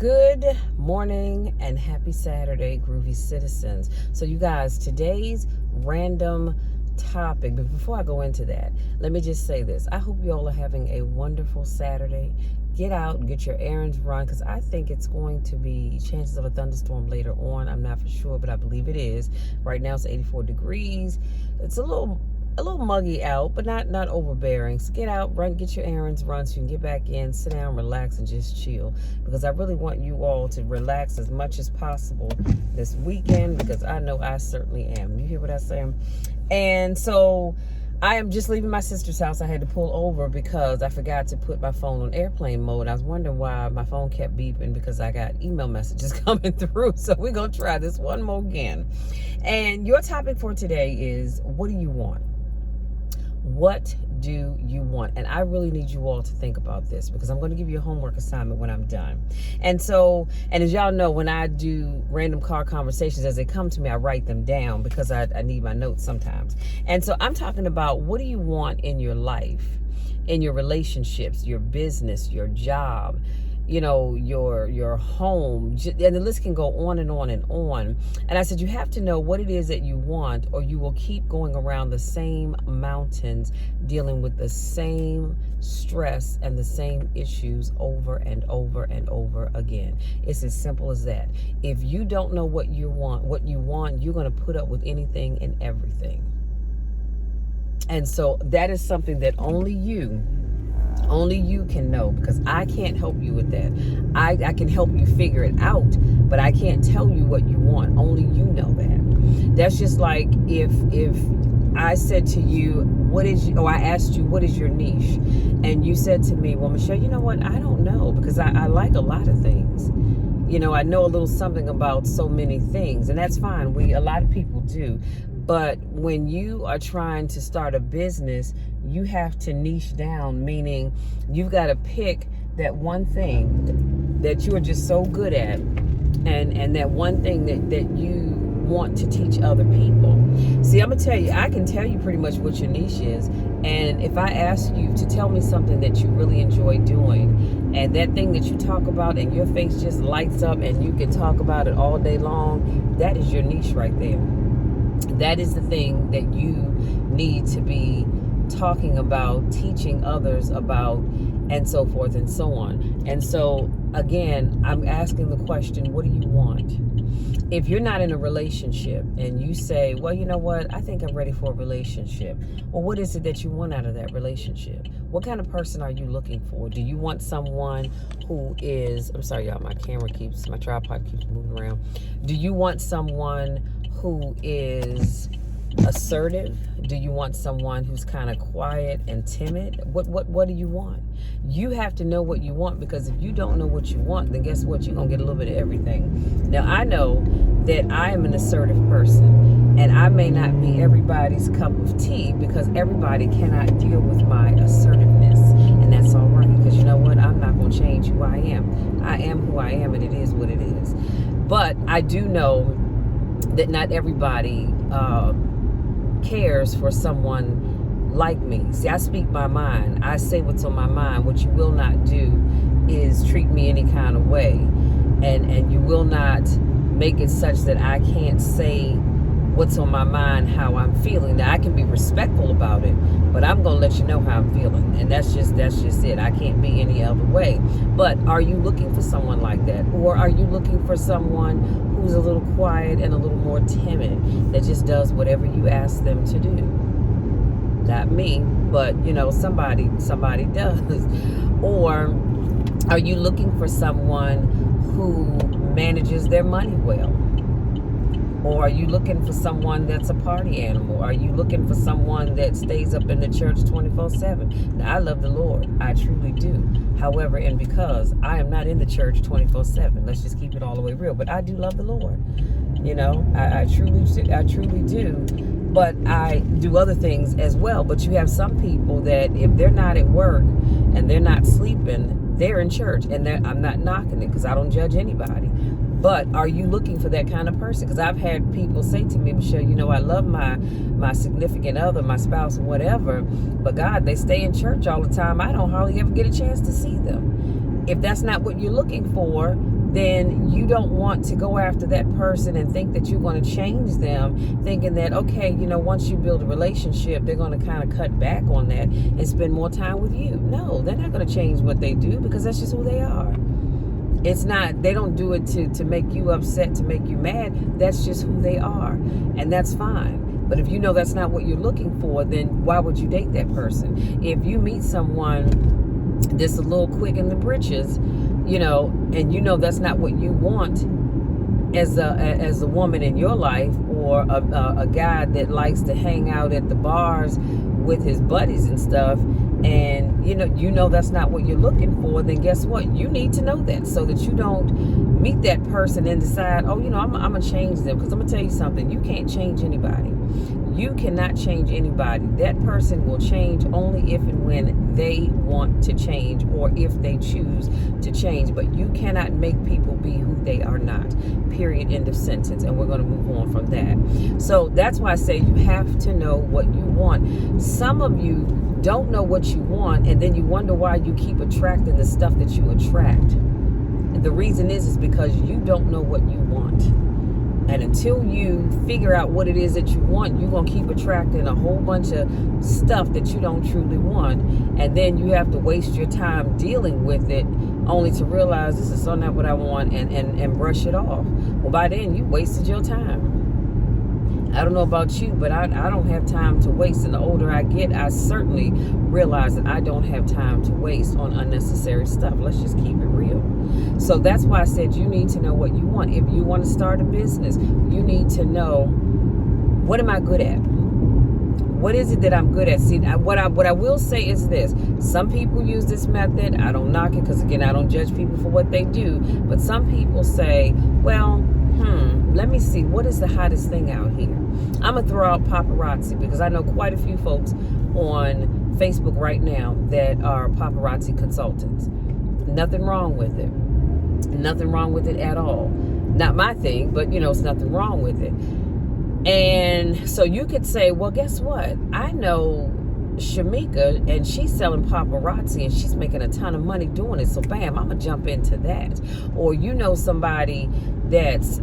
Good morning and happy Saturday, groovy citizens. So you guys, today's random topic, but before I go into that, let me just say this. I hope you all are having a wonderful Saturday. Get out, get your errands run, because I think it's going to be chances of a thunderstorm later on. I'm not for sure, but I believe it is. Right now it's 84 degrees. It's a little muggy out, but not overbearing. So get out, run, get your errands run so you can get back in, sit down, relax, and just chill. Because I really want you all to relax as much as possible this weekend, because I know I certainly am. You hear what I'm saying? And so I am just leaving my sister's house. I had to pull over because I forgot to put my phone on airplane mode. I was wondering why my phone kept beeping, because I got email messages coming through. So we're going to try this one more again. And your topic for today is, what do you want? What do you want? And I really need you all to think about this, because I'm going to give you a homework assignment when I'm done. And as y'all know, when I do random car conversations, as they come to me, I write them down because I need my notes sometimes. And so I'm talking about, what do you want in your life, in your relationships, your business, your job, your home, and the list can go on and on and on. And I said, you have to know what it is that you want, or you will keep going around the same mountains, dealing with the same stress and the same issues over and over and over again. It's as simple as that. If you don't know what you want, you're going to put up with anything and everything. And so that is something that only you can know, because I can't help you with that. I can help you figure it out, but I can't tell you what you want. Only you know that. That's just like if I said to you, I asked you, what is your niche? And you said to me, well, Michelle, you know what? I don't know, because I like a lot of things. I know a little something about so many things, and that's fine. A lot of people do. But when you are trying to start a business, you have to niche down, meaning you've got to pick that one thing that you are just so good at, and that one thing that you want to teach other people. See, I'm going to tell you, I can tell you pretty much what your niche is. And if I ask you to tell me something that you really enjoy doing, and that thing that you talk about and your face just lights up and you can talk about it all day long, that is your niche right there. That is the thing that you need to be talking about, teaching others about, and so forth and so on. And so, again, I'm asking the question, what do you want? If you're not in a relationship and you say, well, you know what, I think I'm ready for a relationship. Well, what is it that you want out of that relationship? What kind of person are you looking for? Do you want someone who is, I'm sorry, y'all, my tripod keeps moving around. Do you want someone who is assertive? Do you want someone who's kind of quiet and timid? What do you want? You have to know what you want, because if you don't know what you want, then guess what? You're going to get a little bit of everything. Now, I know that I am an assertive person, and I may not be everybody's cup of tea, because everybody cannot deal with my assertiveness, and that's all right, because you know what? I'm not going to change who I am. I am who I am, and it is what it is. But I do know that not everybody cares for someone like me. See, I speak my mind. I say what's on my mind. What you will not do is treat me any kind of way. And you will not make it such that I can't say what's on my mind, how I'm feeling. Now, I can be respectful about it, but I'm going to let you know how I'm feeling. And that's just it. I can't be any other way. But are you looking for someone like that? Or are you looking for someone who's a little quiet and a little more timid, that just does whatever you ask them to do? Not me, but somebody does. Or are you looking for someone who manages their money well? Or are you looking for someone that's a party animal? Are you looking for someone that stays up in the church 24/7? Now, I love the Lord. I truly do. However, and because I am not in the church 24/7, let's just keep it all the way real. But I do love the Lord. I truly do. But I do other things as well. But you have some people that if they're not at work and they're not sleeping, they're in church. And I'm not knocking it, because I don't judge anybody. But are you looking for that kind of person? Because I've had people say to me, Michelle, I love my significant other, my spouse, whatever, but God, they stay in church all the time. I don't hardly ever get a chance to see them. If that's not what you're looking for, then you don't want to go after that person and think that you're going to change them, thinking that, okay, once you build a relationship, they're going to kind of cut back on that and spend more time with you. No, they're not going to change what they do, because that's just who they are. It's not, they don't do it to make you upset, to make you mad. That's just who they are. And that's fine. But if you know that's not what you're looking for, then why would you date that person? If you meet someone that's a little quick in the britches, and that's not what you want as a woman in your life, or a guy that likes to hang out at the bars with his buddies and stuff, and that's not what you're looking for, then guess what? You need to know that, so that you don't meet that person and decide, I'm gonna change them. Because I'm gonna tell you something, you can't change anybody. You cannot change anybody. That person will change only if and when they want to change, or if they choose to change. But you cannot make people be who they are not. Period. End of sentence. And we're going to move on from that. So that's why I say you have to know what you want. Some of you don't know what you want, and then you wonder why you keep attracting the stuff that you attract. And the reason is because you don't know what you want. And until you figure out what it is that you want, you're going to keep attracting a whole bunch of stuff that you don't truly want. And then you have to waste your time dealing with it, only to realize this is so not what I want, and brush it off. Well, by then, you wasted your time. I don't know about you, but I don't have time to waste. And the older I get, I certainly realize that I don't have time to waste on unnecessary stuff. Let's just keep it real. So that's why I said you need to know what you want. If you want to start a business, you need to know, what am I good at? What is it that I'm good at? See, what I will say is this. Some people use this method. I don't knock it, because, again, I don't judge people for what they do. But some people say, well, let me see, what is the hottest thing out here? I'm going to throw out paparazzi, because I know quite a few folks on Facebook right now that are paparazzi consultants. Nothing wrong with it. Nothing wrong with it at all. Not my thing, but, it's nothing wrong with it. And so you could say, well, guess what? I know Shamika, and she's selling paparazzi, and she's making a ton of money doing it. So, bam, I'm going to jump into that. Or somebody that's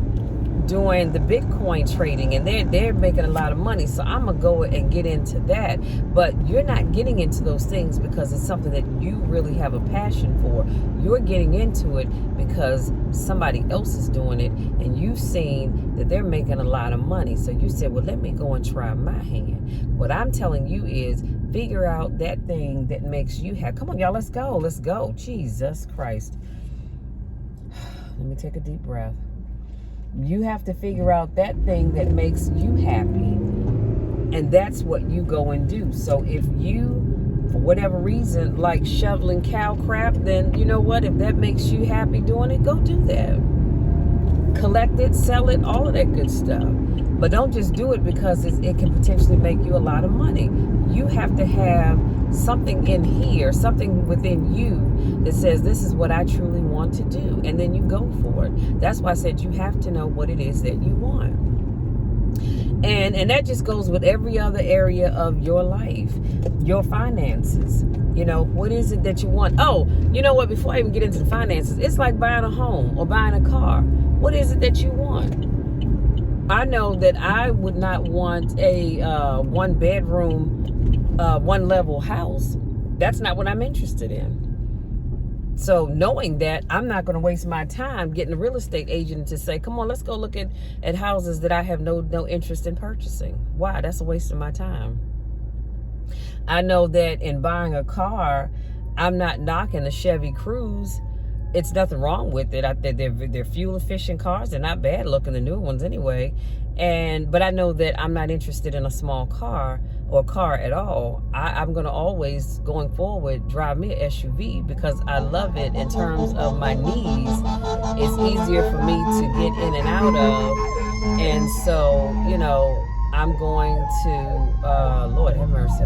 doing the Bitcoin trading, and they're making a lot of money, so I'm gonna go and get into that. But you're not getting into those things because it's something that you really have a passion for. You're getting into it because somebody else is doing it, and you've seen that they're making a lot of money, so you said, well, let me go and try my hand. What I'm telling you is, figure out that thing that makes you happy. Come on, y'all, let's go. Jesus Christ. Let me take a deep breath. You have to figure out that thing that makes you happy, and that's what you go and do. So if you, for whatever reason, like shoveling cow crap, then you know what? If that makes you happy doing it, go do that. Collect it, sell it, all of that good stuff. But don't just do it because it can potentially make you a lot of money. You have to have something in here, something within you that says, this is what I truly want to do. And then you go for it. That's why I said you have to know what it is that you want. And that just goes with every other area of your life, your finances. What is it that you want? Oh, you know what? Before I even get into the finances, it's like buying a home or buying a car. What is it that you want? I know that I would not want a one bedroom, one level house. That's not what I'm interested in. So knowing that, I'm not going to waste my time getting a real estate agent to say, come on, let's go look at houses that I have no interest in purchasing. Why? That's a waste of my time. I know that in buying a car, I'm not knocking a Chevy Cruze. It's nothing wrong with it. They're fuel efficient cars. They're not bad looking, the new ones anyway. But I know that I'm not interested in a small car or car at all. I'm going to always, going forward, drive me an SUV because I love it in terms of my needs. It's easier for me to get in and out of. And so, I'm going to, Lord have mercy.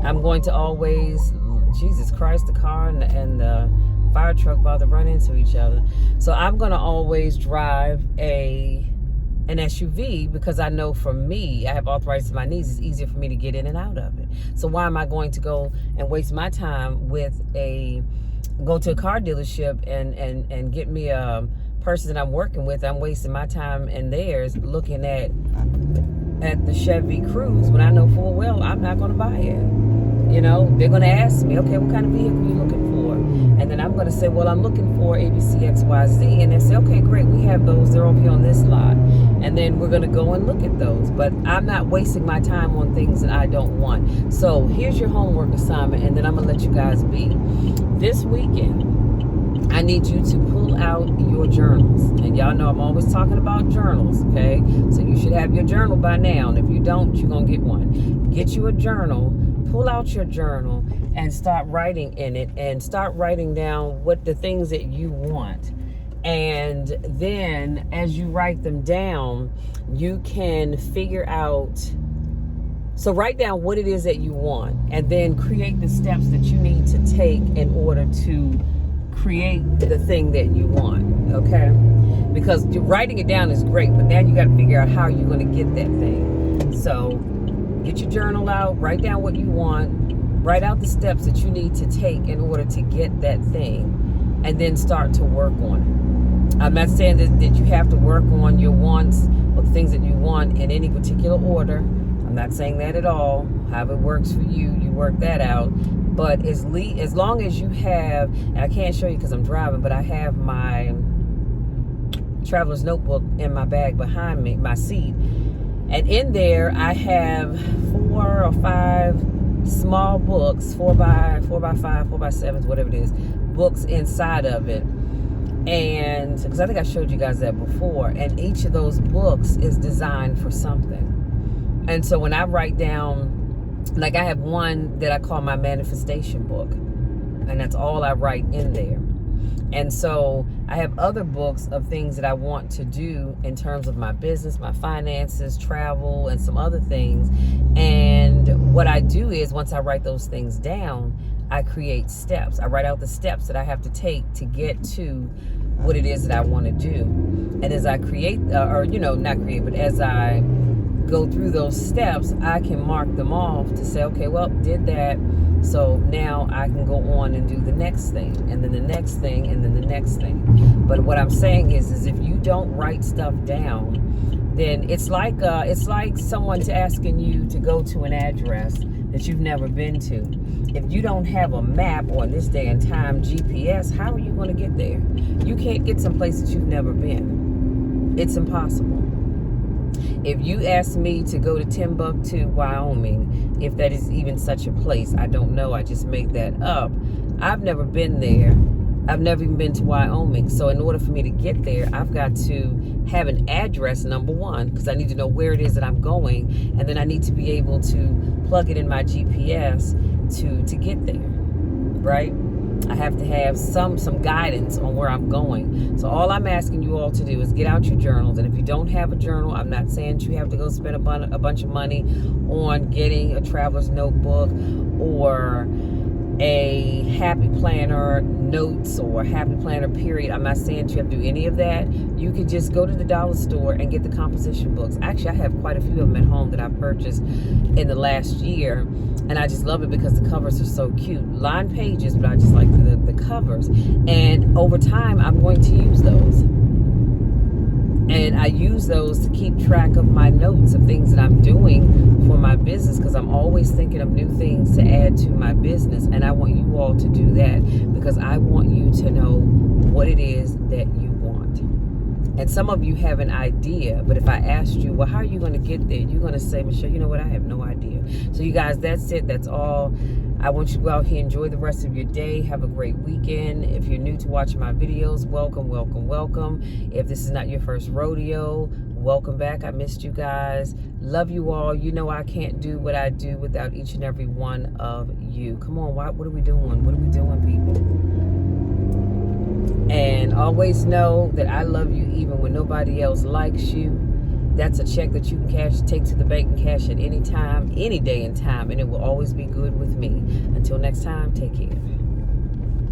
I'm going to always, Jesus Christ, the car and the fire truck about to run into each other. So I'm going to always drive an SUV because I know for me, I have arthritis in my knees. It's easier for me to get in and out of it. So why am I going to go and waste my time with a go to a car dealership and get me a person that I'm working with. I'm wasting my time and theirs looking at the Chevy Cruze when I know full well I'm not going to buy it. You know, they're going to ask me, okay, what kind of vehicle are you looking for? And then I'm going to say, well, I'm looking for ABC, XYZ. And they say, okay, great, we have those. They're over here on this lot. And then we're going to go and look at those. But I'm not wasting my time on things that I don't want. So here's your homework assignment, and then I'm going to let you guys be. This weekend, I need you to pull out your journals. And y'all know I'm always talking about journals, okay? So you should have your journal by now. And if you don't, you're going to get one. Get you a journal. Pull out your journal and start writing in it, and start writing down what the things that you want. And then as you write them down, you can figure out, so write down what it is that you want, and then create the steps that you need to take in order to create the thing that you want, okay? Because writing it down is great, but now you got to figure out how you're going to get that thing. So get your journal out, write down what you want, write out the steps that you need to take in order to get that thing, and then start to work on it. I'm not saying that you have to work on your wants or the things that you want in any particular order. I'm not saying that at all. However it works for you, you work that out. But as long as you have, and I can't show you because I'm driving, but I have my traveler's notebook in my bag behind me, my seat. And in there, I have 4 or 5 small books, 4x5, 4x7s, whatever it is, books inside of it. And because I think I showed you guys that before. And each of those books is designed for something. And so when I write down, like I have one that I call my manifestation book. And that's all I write in there. And so I have other books of things that I want to do in terms of my business, my finances, travel, and some other things. And what I do is once I write those things down, I create steps. I write out the steps that I have to take to get to what it is that I want to do. And as I create, as I go through those steps, I can mark them off to say, okay, well, did that. So now I can go on and do the next thing, and then the next thing, and then the next thing. But what I'm saying is if you don't write stuff down, then it's like someone's asking you to go to an address that you've never been to. If you don't have a map, or in this day and time, GPS, how are you going to get there? You can't get someplace that you've never been. It's impossible. If you ask me to go to Timbuktu, Wyoming, if that is even such a place, I don't know. I just made that up. I've never been there. I've never even been to Wyoming. So in order for me to get there, I've got to have an address, number one, because I need to know where it is that I'm going. And then I need to be able to plug it in my GPS to get there, right? I have to have some guidance on where I'm going. So all I'm asking you all to do is get out your journals. And if you don't have a journal, I'm not saying you have to go spend a bunch of money on getting a traveler's notebook or a happy planner notes or happy planner period. I'm not saying you have to do any of that. You can just go to the dollar store and get the composition books. Actually, I have quite a few of them at home that I purchased in the last year, and I just love it because the covers are so cute. Lined pages, but I just like the covers. And over time, I'm going to use those. And I use those to keep track of my notes of things that I'm doing for my business, because I'm always thinking of new things to add to my business. And I want you all to do that because I want you to know what it is that you want. And some of you have an idea, but if I asked you, well, how are you going to get there? You're going to say, Michelle, you know what? I have no idea. So you guys, that's it. That's all. I want you to go out here, enjoy the rest of your day. Have a great weekend. If you're new to watching my videos, welcome, welcome, welcome. If this is not your first rodeo, welcome back. I missed you guys. Love you all. You know I can't do what I do without each and every one of you. Come on, what are we doing? What are we doing, people? And always know that I love you even when nobody else likes you. That's a check that you can take to the bank and cash at any time, any day and time, and it will always be good with me. Until next time, take care.